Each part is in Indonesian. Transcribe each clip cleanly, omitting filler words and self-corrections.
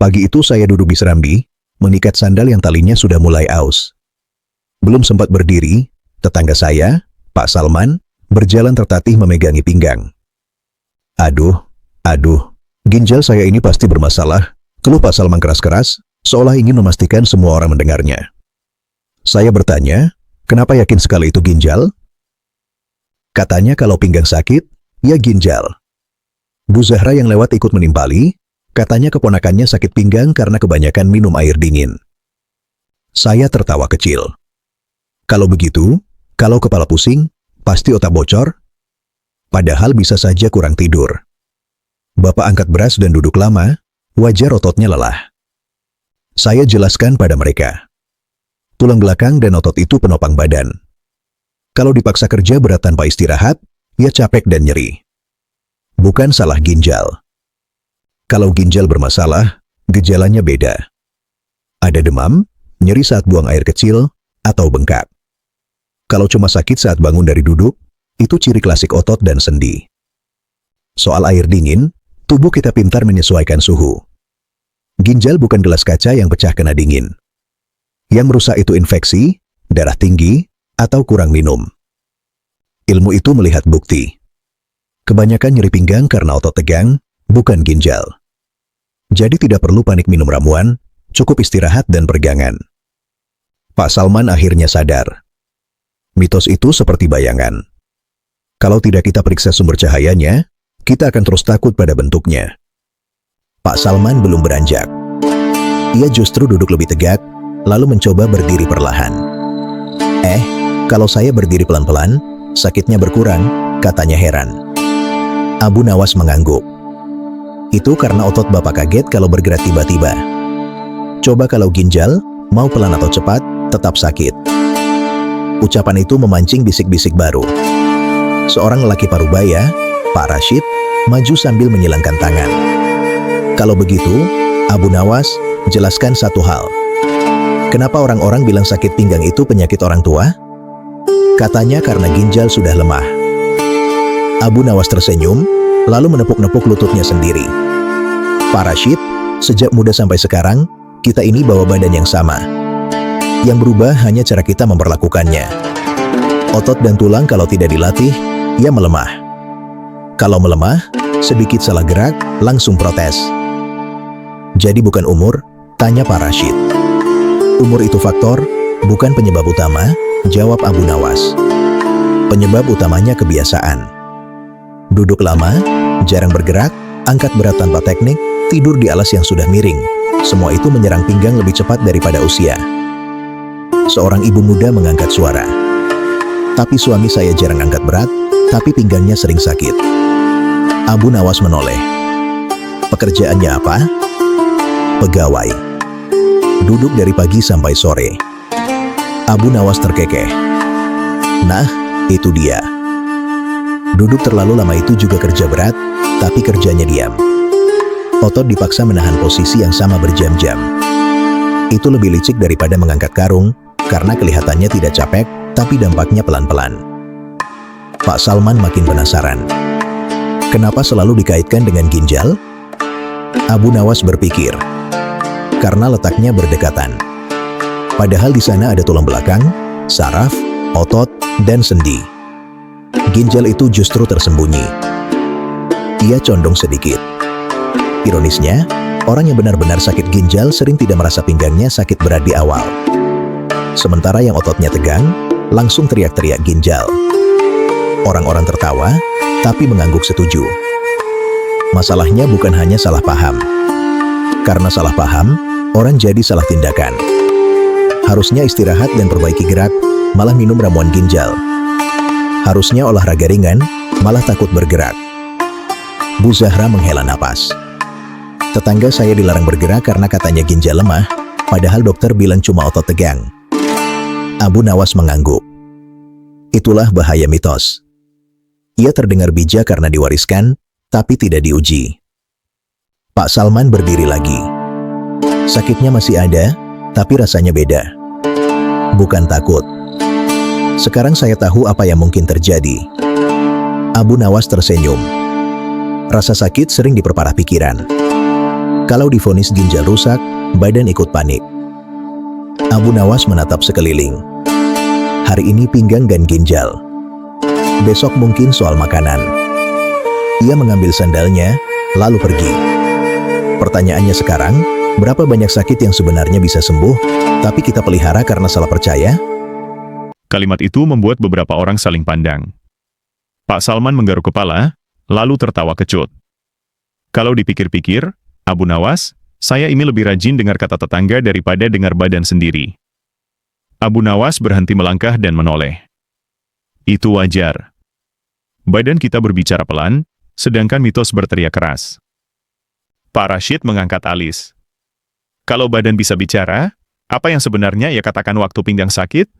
Pagi itu saya duduk di serambi, mengikat sandal yang talinya sudah mulai aus. Belum sempat berdiri, tetangga saya, Pak Salman, berjalan tertatih memegangi pinggang. Aduh, ginjal saya ini pasti bermasalah, keluh Pak Salman keras-keras, seolah ingin memastikan semua orang mendengarnya. Saya bertanya, kenapa yakin sekali itu ginjal? Katanya kalau pinggang sakit, ya ginjal. Bu Zahra yang lewat ikut menimpali, katanya keponakannya sakit pinggang karena kebanyakan minum air dingin. Saya tertawa kecil. Kalau begitu, kalau kepala pusing, pasti otak bocor? Padahal bisa saja kurang tidur. Bapak angkat beras dan duduk lama, wajar ototnya lelah. Saya jelaskan pada mereka. Tulang belakang dan otot itu penopang badan. Kalau dipaksa kerja berat tanpa istirahat, ya capek dan nyeri. Bukan salah ginjal. Kalau ginjal bermasalah, gejalanya beda. Ada demam, nyeri saat buang air kecil, atau bengkak. Kalau cuma sakit saat bangun dari duduk, itu ciri klasik otot dan sendi. Soal air dingin, tubuh kita pintar menyesuaikan suhu. Ginjal bukan gelas kaca yang pecah kena dingin. Yang merusak itu infeksi, darah tinggi, atau kurang minum. Ilmu itu melihat bukti. Kebanyakan nyeri pinggang karena otot tegang, bukan ginjal. Jadi tidak perlu panik minum ramuan, cukup istirahat dan peregangan. Pak Salman akhirnya sadar. Mitos itu seperti bayangan. Kalau tidak kita periksa sumber cahayanya, kita akan terus takut pada bentuknya. Pak Salman belum beranjak. Ia justru duduk lebih tegak, lalu mencoba berdiri perlahan. Kalau saya berdiri pelan-pelan, sakitnya berkurang, katanya heran. Abu Nawas mengangguk. Itu karena otot Bapak kaget kalau bergerak tiba-tiba. Coba kalau ginjal, mau pelan atau cepat, tetap sakit. Ucapan itu memancing bisik-bisik baru. Seorang lelaki parubaya, Pak Rashid, maju sambil menyilangkan tangan. Kalau begitu, Abu Nawas, jelaskan satu hal. Kenapa orang-orang bilang sakit pinggang itu penyakit orang tua? Katanya karena ginjal sudah lemah. Abu Nawas tersenyum, lalu menepuk-nepuk lututnya sendiri. Pak Rashid, sejak muda sampai sekarang, kita ini bawa badan yang sama. Yang berubah hanya cara kita memperlakukannya. Otot dan tulang kalau tidak dilatih, ia melemah. Kalau melemah, sedikit salah gerak, langsung protes. Jadi bukan umur, tanya Pak Rashid. Umur itu faktor, bukan penyebab utama, jawab Abu Nawas. Penyebab utamanya kebiasaan. Duduk lama, jarang bergerak, angkat berat tanpa teknik, tidur di alas yang sudah miring. Semua itu menyerang pinggang lebih cepat daripada usia. Seorang ibu muda mengangkat suara. Tapi suami saya jarang angkat berat, tapi pinggangnya sering sakit. Abu Nawas menoleh. Pekerjaannya apa? Pegawai. Duduk dari pagi sampai sore. Abu Nawas terkekeh. Nah, itu dia. Duduk terlalu lama itu juga kerja berat, tapi kerjanya diam. Otot dipaksa menahan posisi yang sama berjam-jam. Itu lebih licik daripada mengangkat karung, karena kelihatannya tidak capek, tapi dampaknya pelan-pelan. Pak Salman makin penasaran. Kenapa selalu dikaitkan dengan ginjal? Abu Nawas berpikir. Karena letaknya berdekatan. Padahal di sana ada tulang belakang, saraf, otot, dan sendi. Ginjal itu justru tersembunyi. Ia condong sedikit. Ironisnya, orang yang benar-benar sakit ginjal sering tidak merasa pinggangnya sakit berat di awal. Sementara yang ototnya tegang, langsung teriak-teriak ginjal. Orang-orang tertawa, tapi mengangguk setuju. Masalahnya bukan hanya salah paham. Karena salah paham, orang jadi salah tindakan. Harusnya istirahat dan perbaiki gerak, malah minum ramuan ginjal. Harusnya olahraga ringan, malah takut bergerak. Bu Zahra menghela napas. Tetangga saya dilarang bergerak karena katanya ginjal lemah, padahal dokter bilang cuma otot tegang. Abu Nawas mengangguk. Itulah bahaya mitos. Ia terdengar bijak karena diwariskan, tapi tidak diuji. Pak Salman berdiri lagi. Sakitnya masih ada, tapi rasanya beda. Bukan takut. Sekarang saya tahu apa yang mungkin terjadi. Abu Nawas tersenyum. Rasa sakit sering diperparah pikiran. Kalau divonis ginjal rusak, badan ikut panik. Abu Nawas menatap sekeliling. Hari ini pinggang dan ginjal. Besok mungkin soal makanan. Ia mengambil sandalnya, lalu pergi. Pertanyaannya sekarang, berapa banyak sakit yang sebenarnya bisa sembuh, tapi kita pelihara karena salah percaya? Kalimat itu membuat beberapa orang saling pandang. Pak Salman menggaruk kepala, lalu tertawa kecut. Kalau dipikir-pikir, Abu Nawas, saya ini lebih rajin dengar kata tetangga daripada dengar badan sendiri. Abu Nawas berhenti melangkah dan menoleh. Itu wajar. Badan kita berbicara pelan, sedangkan mitos berteriak keras. Pak Rashid mengangkat alis. Kalau badan bisa bicara, apa yang sebenarnya ia katakan waktu pinggang sakit?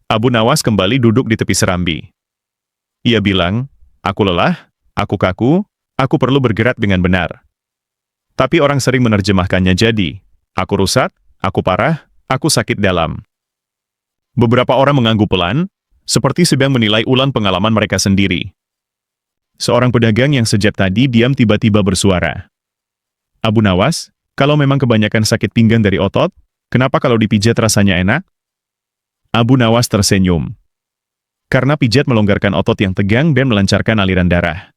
Abu Nawas kembali duduk di tepi serambi. Ia bilang, aku lelah, aku kaku, aku perlu bergerak dengan benar. Tapi orang sering menerjemahkannya jadi, aku rusak, aku parah, aku sakit dalam. Beberapa orang mengangguk pelan, seperti sedang menilai ulang pengalaman mereka sendiri. Seorang pedagang yang sejak tadi diam tiba-tiba bersuara. Abu Nawas, kalau memang kebanyakan sakit pinggang dari otot, kenapa kalau dipijat rasanya enak? Abu Nawas tersenyum. Karena pijat melonggarkan otot yang tegang dan melancarkan aliran darah.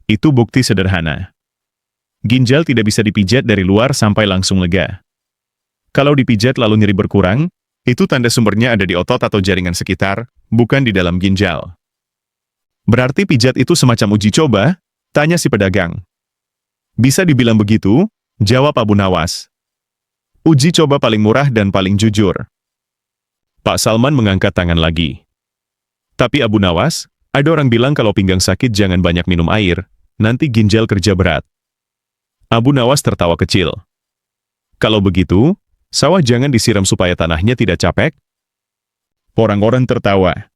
Itu bukti sederhana. Ginjal tidak bisa dipijat dari luar sampai langsung lega. Kalau dipijat lalu nyeri berkurang, itu tanda sumbernya ada di otot atau jaringan sekitar, bukan di dalam ginjal. Berarti pijat itu semacam uji coba? Tanya si pedagang. Bisa dibilang begitu, jawab Abu Nawas. Uji coba paling murah dan paling jujur. Pak Salman mengangkat tangan lagi. Tapi Abu Nawas, ada orang bilang kalau pinggang sakit jangan banyak minum air, nanti ginjal kerja berat. Abu Nawas tertawa kecil. Kalau begitu, sawah jangan disiram supaya tanahnya tidak capek? Orang-orang tertawa.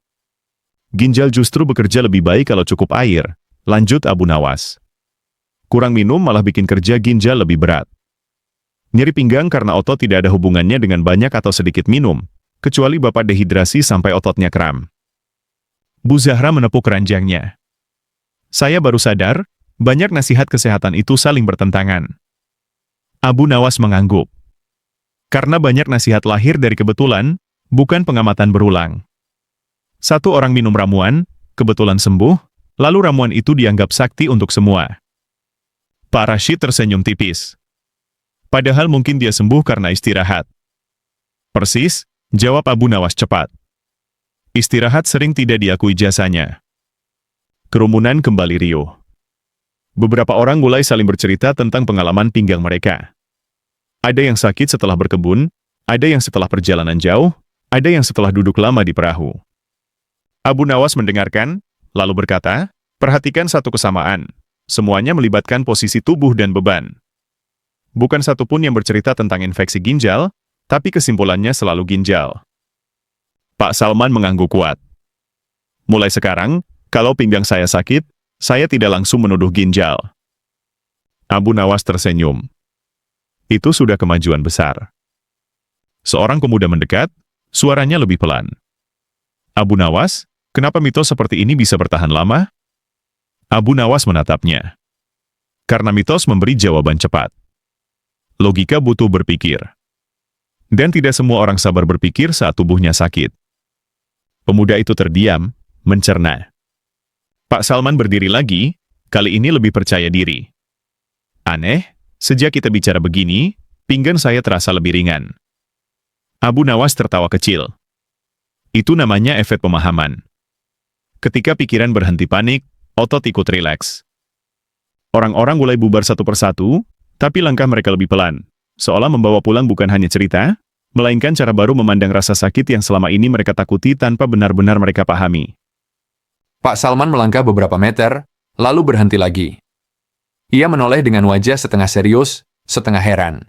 Ginjal justru bekerja lebih baik kalau cukup air, lanjut Abu Nawas. Kurang minum malah bikin kerja ginjal lebih berat. Nyeri pinggang karena otot tidak ada hubungannya dengan banyak atau sedikit minum, kecuali Bapak dehidrasi sampai ototnya kram. Bu Zahra menepuk keranjangnya. Saya baru sadar, banyak nasihat kesehatan itu saling bertentangan. Abu Nawas mengangguk. Karena banyak nasihat lahir dari kebetulan, bukan pengamatan berulang. Satu orang minum ramuan, kebetulan sembuh, lalu ramuan itu dianggap sakti untuk semua. Pak Rashid tersenyum tipis. Padahal mungkin dia sembuh karena istirahat. Persis, jawab Abu Nawas cepat. Istirahat sering tidak diakui jasanya. Kerumunan kembali riuh. Beberapa orang mulai saling bercerita tentang pengalaman pinggang mereka. Ada yang sakit setelah berkebun, ada yang setelah perjalanan jauh, ada yang setelah duduk lama di perahu. Abu Nawas mendengarkan, lalu berkata, perhatikan satu kesamaan. Semuanya melibatkan posisi tubuh dan beban. Bukan satupun yang bercerita tentang infeksi ginjal, tapi kesimpulannya selalu ginjal. Pak Salman mengangguk kuat. Mulai sekarang, kalau pinggang saya sakit, saya tidak langsung menuduh ginjal. Abu Nawas tersenyum. Itu sudah kemajuan besar. Seorang pemuda mendekat, suaranya lebih pelan. Abu Nawas, kenapa mitos seperti ini bisa bertahan lama? Abu Nawas menatapnya. Karena mitos memberi jawaban cepat. Logika butuh berpikir. Dan tidak semua orang sabar berpikir saat tubuhnya sakit. Pemuda itu terdiam, mencerna. Pak Salman berdiri lagi, kali ini lebih percaya diri. Aneh, sejak kita bicara begini, pinggang saya terasa lebih ringan. Abu Nawas tertawa kecil. Itu namanya efek pemahaman. Ketika pikiran berhenti panik, otot ikut rileks. Orang-orang mulai bubar satu persatu, tapi langkah mereka lebih pelan, seolah membawa pulang bukan hanya cerita, melainkan cara baru memandang rasa sakit yang selama ini mereka takuti tanpa benar-benar mereka pahami. Pak Salman melangkah beberapa meter, lalu berhenti lagi. Ia menoleh dengan wajah setengah serius, setengah heran.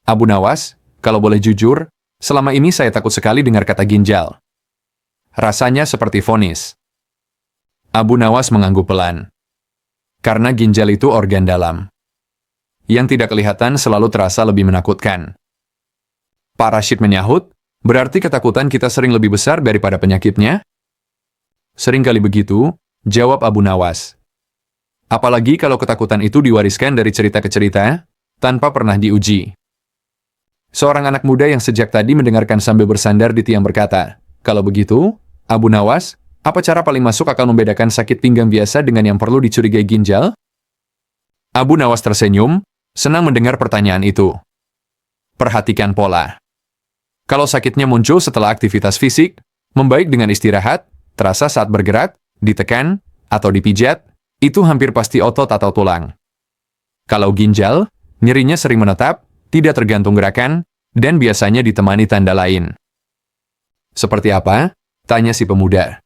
Abu Nawas, kalau boleh jujur, selama ini saya takut sekali dengar kata ginjal. Rasanya seperti vonis. Abu Nawas mengangguk pelan. Karena ginjal itu organ dalam. Yang tidak kelihatan selalu terasa lebih menakutkan. Pak Rashid menyahut, berarti ketakutan kita sering lebih besar daripada penyakitnya? Seringkali begitu, jawab Abu Nawas. Apalagi kalau ketakutan itu diwariskan dari cerita ke cerita, tanpa pernah diuji. Seorang anak muda yang sejak tadi mendengarkan sambil bersandar di tiang berkata, "Kalau begitu, Abu Nawas, apa cara paling masuk akal membedakan sakit pinggang biasa dengan yang perlu dicurigai ginjal?" Abu Nawas tersenyum, senang mendengar pertanyaan itu. Perhatikan pola. Kalau sakitnya muncul setelah aktivitas fisik, membaik dengan istirahat, terasa saat bergerak, ditekan, atau dipijat, itu hampir pasti otot atau tulang. Kalau ginjal, nyerinya sering menetap, tidak tergantung gerakan, dan biasanya ditemani tanda lain. Seperti apa? Tanya si pemuda.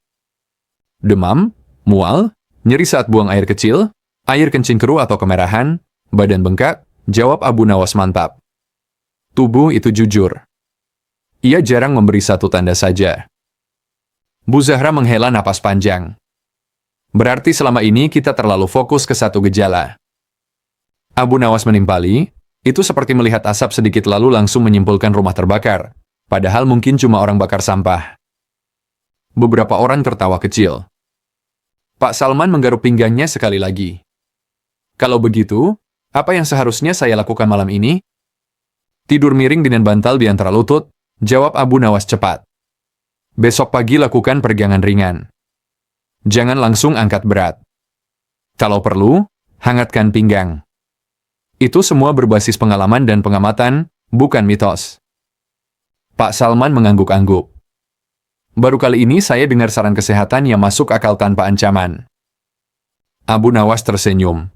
Demam, mual, nyeri saat buang air kecil, air kencing keruh atau kemerahan, badan bengkak, jawab Abu Nawas mantap. Tubuh itu jujur. Ia jarang memberi satu tanda saja. Bu Zahra menghela napas panjang. Berarti selama ini kita terlalu fokus ke satu gejala. Abu Nawas menimpali, itu seperti melihat asap sedikit lalu langsung menyimpulkan rumah terbakar, padahal mungkin cuma orang bakar sampah. Beberapa orang tertawa kecil. Pak Salman menggaruk pinggangnya sekali lagi. Kalau begitu, apa yang seharusnya saya lakukan malam ini? Tidur miring dengan bantal di antara lutut, jawab Abu Nawas cepat. Besok pagi lakukan peregangan ringan. Jangan langsung angkat berat. Kalau perlu, hangatkan pinggang. Itu semua berbasis pengalaman dan pengamatan, bukan mitos. Pak Salman mengangguk-angguk. Baru kali ini saya dengar saran kesehatan yang masuk akal tanpa ancaman. Abu Nawas tersenyum.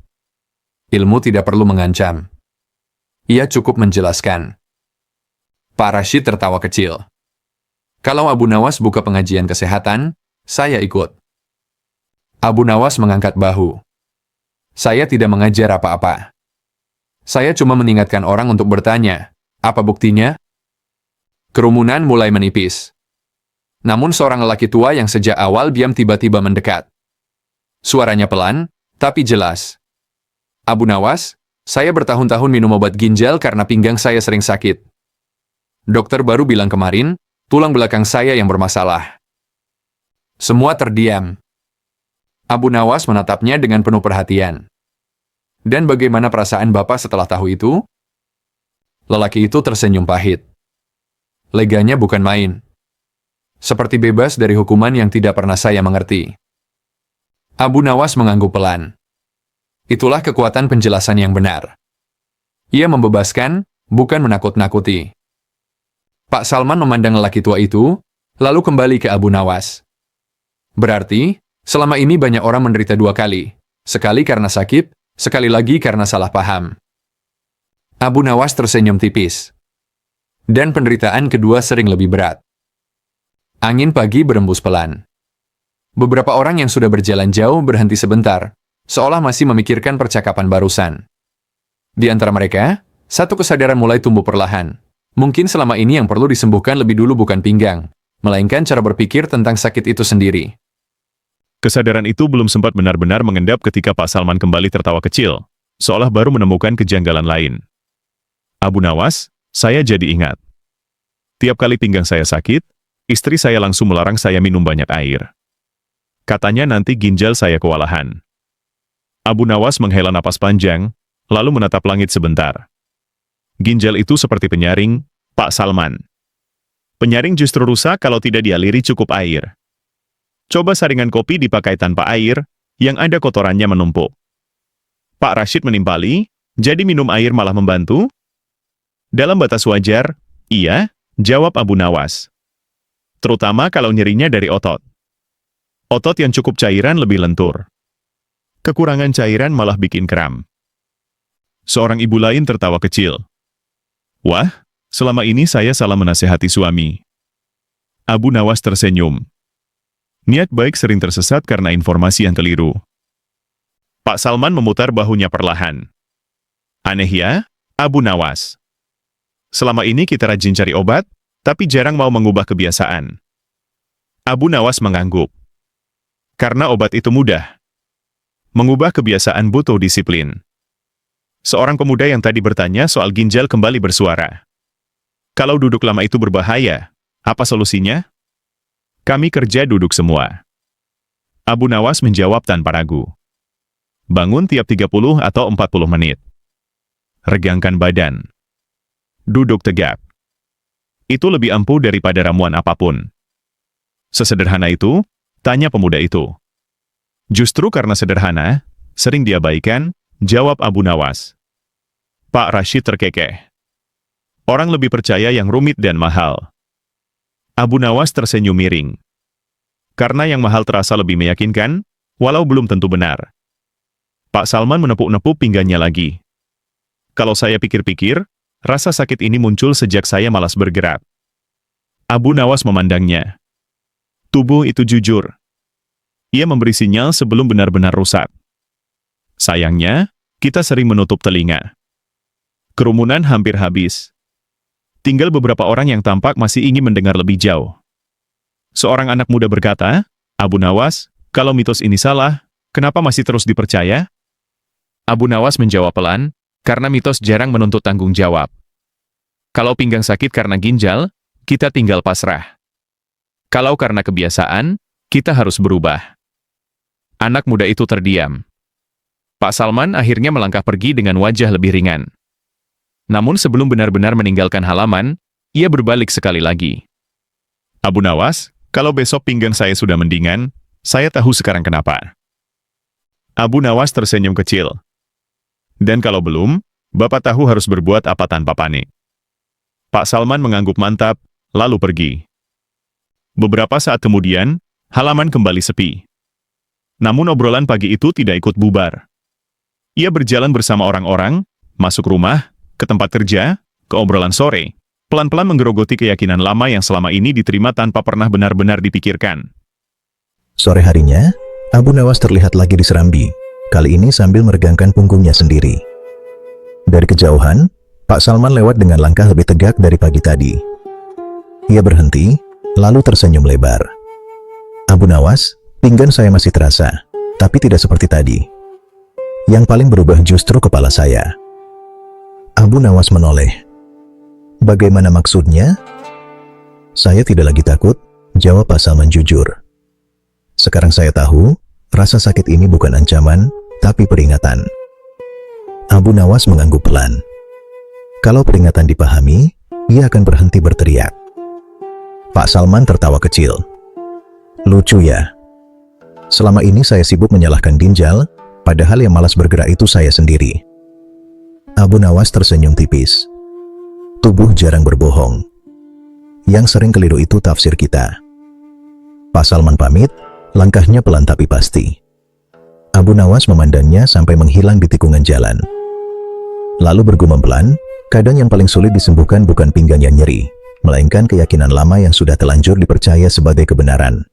Ilmu tidak perlu mengancam. Ia cukup menjelaskan. Pak Rashid tertawa kecil. Kalau Abu Nawas buka pengajian kesehatan, saya ikut. Abu Nawas mengangkat bahu. Saya tidak mengajar apa-apa. Saya cuma mengingatkan orang untuk bertanya, apa buktinya? Kerumunan mulai menipis. Namun seorang lelaki tua yang sejak awal diam tiba-tiba mendekat. Suaranya pelan, tapi jelas. Abu Nawas, saya bertahun-tahun minum obat ginjal karena pinggang saya sering sakit. Dokter baru bilang kemarin, tulang belakang saya yang bermasalah. Semua terdiam. Abu Nawas menatapnya dengan penuh perhatian. Dan bagaimana perasaan Bapak setelah tahu itu? Lelaki itu tersenyum pahit. Leganya bukan main. Seperti bebas dari hukuman yang tidak pernah saya mengerti. Abu Nawas mengangguk pelan. Itulah kekuatan penjelasan yang benar. Ia membebaskan, bukan menakut-nakuti. Pak Salman memandang lelaki tua itu, lalu kembali ke Abu Nawas. Berarti, selama ini banyak orang menderita dua kali. Sekali karena sakit, sekali lagi karena salah paham. Abu Nawas tersenyum tipis. Dan penderitaan kedua sering lebih berat. Angin pagi berembus pelan. Beberapa orang yang sudah berjalan jauh berhenti sebentar, seolah masih memikirkan percakapan barusan. Di antara mereka, satu kesadaran mulai tumbuh perlahan. Mungkin selama ini yang perlu disembuhkan lebih dulu bukan pinggang, melainkan cara berpikir tentang sakit itu sendiri. Kesadaran itu belum sempat benar-benar mengendap ketika Pak Salman kembali tertawa kecil, seolah baru menemukan kejanggalan lain. Abu Nawas, saya jadi ingat. Tiap kali pinggang saya sakit, istri saya langsung melarang saya minum banyak air. Katanya nanti ginjal saya kewalahan. Abu Nawas menghela napas panjang, lalu menatap langit sebentar. Ginjal itu seperti penyaring, Pak Salman. Penyaring justru rusak kalau tidak dialiri cukup air. Coba saringan kopi dipakai tanpa air, yang ada kotorannya menumpuk. Pak Rashid menimpali, jadi minum air malah membantu? Dalam batas wajar, iya, jawab Abu Nawas. Terutama kalau nyerinya dari otot. Otot yang cukup cairan lebih lentur. Kekurangan cairan malah bikin kram. Seorang ibu lain tertawa kecil. Wah, selama ini saya salah menasehati suami. Abu Nawas tersenyum. Niat baik sering tersesat karena informasi yang keliru. Pak Salman memutar bahunya perlahan. Aneh ya, Abu Nawas. Selama ini kita rajin cari obat, tapi jarang mau mengubah kebiasaan. Abu Nawas mengangguk. Karena obat itu mudah. Mengubah kebiasaan butuh disiplin. Seorang pemuda yang tadi bertanya soal ginjal kembali bersuara. Kalau duduk lama itu berbahaya, apa solusinya? Kami kerja duduk semua. Abu Nawas menjawab tanpa ragu. Bangun tiap 30 atau 40 menit. Regangkan badan. Duduk tegak. Itu lebih ampuh daripada ramuan apapun. Sesederhana itu, tanya pemuda itu. Justru karena sederhana, sering diabaikan, jawab Abu Nawas. Pak Rashid terkekeh. Orang lebih percaya yang rumit dan mahal. Abu Nawas tersenyum miring. Karena yang mahal terasa lebih meyakinkan, walau belum tentu benar. Pak Salman menepuk-nepuk pinggangnya lagi. Kalau saya pikir-pikir, rasa sakit ini muncul sejak saya malas bergerak. Abu Nawas memandangnya. Tubuh itu jujur. Ia memberi sinyal sebelum benar-benar rusak. Sayangnya, kita sering menutup telinga. Kerumunan hampir habis. Tinggal beberapa orang yang tampak masih ingin mendengar lebih jauh. Seorang anak muda berkata, Abu Nawas, kalau mitos ini salah, kenapa masih terus dipercaya? Abu Nawas menjawab pelan, karena mitos jarang menuntut tanggung jawab. Kalau pinggang sakit karena ginjal, kita tinggal pasrah. Kalau karena kebiasaan, kita harus berubah. Anak muda itu terdiam. Pak Salman akhirnya melangkah pergi dengan wajah lebih ringan. Namun sebelum benar-benar meninggalkan halaman, ia berbalik sekali lagi. Abu Nawas, kalau besok pinggang saya sudah mendingan, saya tahu sekarang kenapa. Abu Nawas tersenyum kecil. Dan kalau belum, Bapak tahu harus berbuat apa tanpa panik. Pak Salman mengangguk mantap, lalu pergi. Beberapa saat kemudian, halaman kembali sepi. Namun obrolan pagi itu tidak ikut bubar. Ia berjalan bersama orang-orang, masuk rumah, ke tempat kerja, ke obrolan sore, pelan-pelan menggerogoti keyakinan lama yang selama ini diterima tanpa pernah benar-benar dipikirkan. Sore harinya, Abu Nawas terlihat lagi di Serambi, kali ini sambil meregangkan punggungnya sendiri. Dari kejauhan, Pak Salman lewat dengan langkah lebih tegak dari pagi tadi. Ia berhenti, lalu tersenyum lebar. Abu Nawas, pinggang saya masih terasa, tapi tidak seperti tadi. Yang paling berubah justru kepala saya. Abu Nawas menoleh. Bagaimana maksudnya? Saya tidak lagi takut, jawab Pak Salman jujur. Sekarang saya tahu, rasa sakit ini bukan ancaman, tapi peringatan. Abu Nawas mengangguk pelan. Kalau peringatan dipahami, ia akan berhenti berteriak. Pak Salman tertawa kecil. Lucu ya. Selama ini saya sibuk menyalahkan ginjal, padahal yang malas bergerak itu saya sendiri. Abu Nawas tersenyum tipis. Tubuh jarang berbohong. Yang sering keliru itu tafsir kita. Pak Salman pamit, langkahnya pelan tapi pasti. Abu Nawas memandangnya sampai menghilang di tikungan jalan. Lalu bergumam pelan, kadang yang paling sulit disembuhkan bukan pinggang yang nyeri, melainkan keyakinan lama yang sudah telanjur dipercaya sebagai kebenaran.